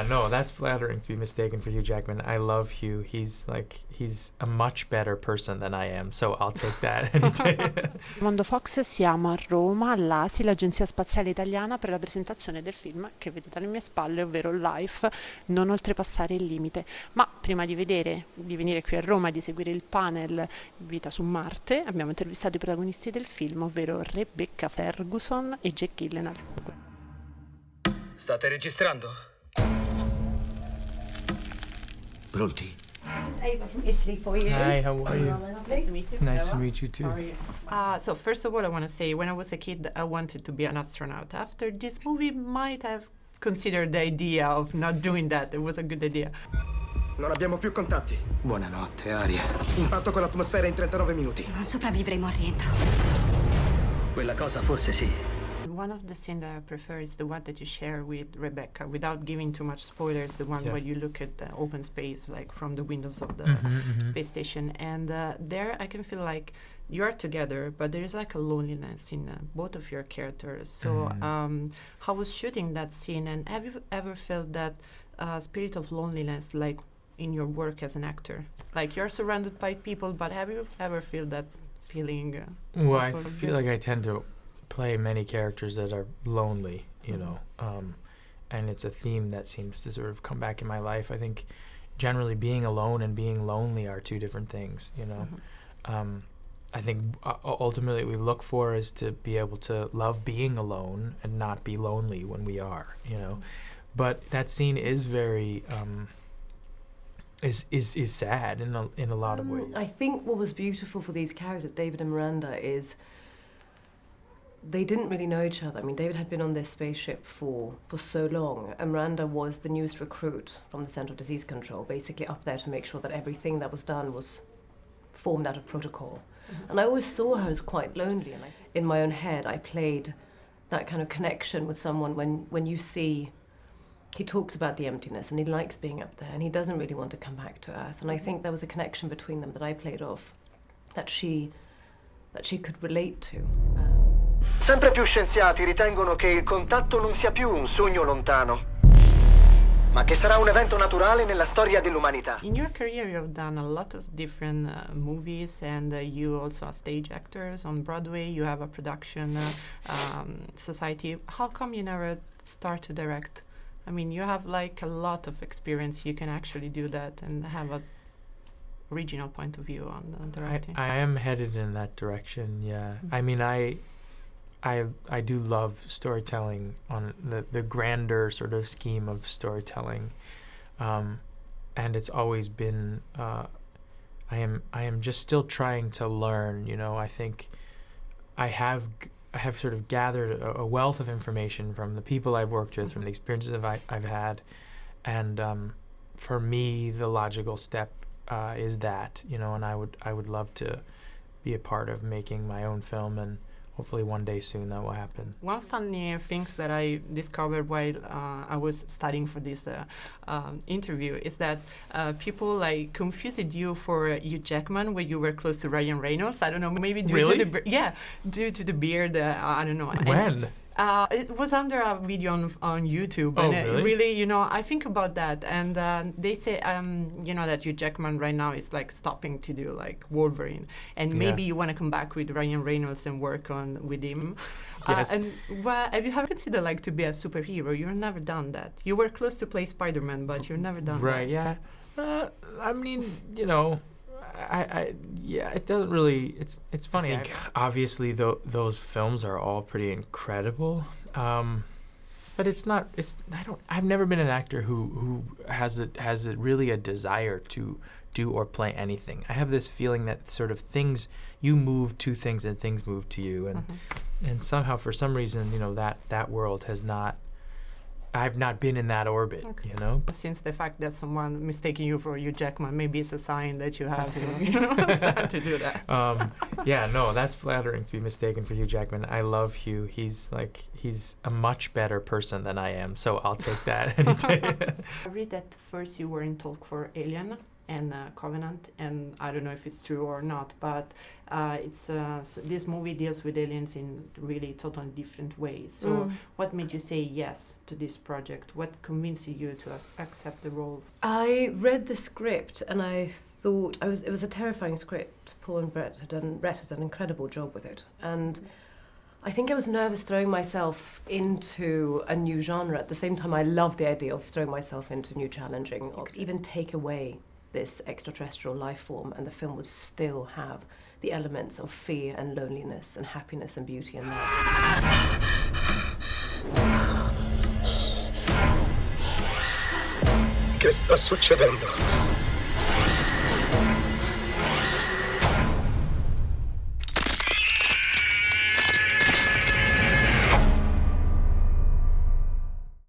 Yeah, no, that's flattering to be mistaken for Hugh Jackman. I love Hugh. He's a much better person than I am, so I'll take that any day. Mondo Fox, siamo a Roma, all'ASI, l'Agenzia Spaziale Italiana, per la presentazione del film che vedete alle mie spalle, ovvero Life, non oltrepassare il limite. Ma prima di venire qui a Roma e di seguire il panel Vita su Marte, abbiamo intervistato i protagonisti del film, ovvero Rebecca Ferguson e Jake Gyllenhaal. State registrando? Pronti? It's Ava from Italy for you. Hi, how are you? Nice to meet you. Nice to meet you too. So first of all, I want to say, when I was a kid, I wanted to be an astronaut. After this movie, might have considered the idea of not doing that. It was a good idea. Non abbiamo più contatti. Buonanotte, Aria. Impatto con l'atmosfera in 39 minuti. Non sopravvivremo al rientro. Quella cosa forse sì. One of the scenes that I prefer is the one that you share with Rebecca, without giving too much spoilers, the one where you look at the open space, like from the windows of the space station. And there I can feel like you are together, but there is like a loneliness in both of your characters. So I was shooting that scene, and have you ever felt that spirit of loneliness, like in your work as an actor? Like you're surrounded by people, but have you ever feel that feeling? Well, I feel like I tend to play many characters that are lonely, you know, and it's a theme that seems to sort of come back in my life. I think generally being alone and being lonely are two different things, you know. I think ultimately what we look for is to be able to love being alone and not be lonely when we are, you know. But that scene is very is sad in a lot of ways. I think what was beautiful for these characters, David and Miranda, is they didn't really know each other. I mean, David had been on this spaceship for so long, and Miranda was the newest recruit from the Center of Disease Control, basically up there to make sure that everything that was done was formed out of protocol. And I always saw her as quite lonely, and in my own head I played that kind of connection with someone when you see he talks about the emptiness and he likes being up there and he doesn't really want to come back to Earth. And I think there was a connection between them that I played off that she could relate to. Sempre più scienziati ritengono che il contatto non sia più un sogno lontano, ma che sarà un evento naturale nella storia dell'umanità. In your career, you've done a lot of different movies, and you also are stage actors on Broadway. You have a production society. How come you never start to direct? I mean, you have like a lot of experience. You can actually do that and have a original point of view on directing. I am headed in that direction, yeah. I mean, I do love storytelling on the grander sort of scheme of storytelling, and it's always been. I am just still trying to learn. You know, I think I have sort of gathered a wealth of information from the people I've worked with, from the experiences I've had, and for me, the logical step is that, you know, and I would love to be a part of making my own film, and hopefully one day soon that will happen. One funny things that I discovered while I was studying for this interview is that people like confused you for Hugh Jackman when you were close to Ryan Reynolds. I don't know, maybe due to the beard. I don't know. When? It was under a video on YouTube, oh, and really? you know, I think about that, and they say, you know, that Hugh Jackman right now is like stopping to do like Wolverine, and maybe you want to come back with Ryan Reynolds and work with him. Yes. And have you ever considered like to be a superhero? You've never done that. You were close to play Spider-Man, but you've never done that. Right? Yeah. I mean, you know. It doesn't really. It's funny. I think obviously those films are all pretty incredible, but it's not. I've never been an actor who has really a desire to do or play anything. I have this feeling that sort of things, you move to things and things move to you, and somehow for some reason, you know, that world has not. I've not been in that orbit, you know. Since the fact that someone mistaking you for Hugh Jackman, maybe it's a sign that you have to, you know, start to do that. Yeah, no, that's flattering to be mistaken for Hugh Jackman. I love Hugh. He's a much better person than I am, so I'll take that any day. I read that first you were in talk for Alien, and Covenant, and I don't know if it's true or not, but this movie deals with aliens in really totally different ways. So what made you say yes to this project? What convinced you to accept the role? I read the script and I thought it was a terrifying script. Paul and Brett had done an incredible job with it, and I think I was nervous throwing myself into a new genre. At the same time, I love the idea of throwing myself into new challenging. You could even take away this extraterrestrial life form and the film would still have the elements of fear and loneliness and happiness and beauty and love. Che sta succedendo?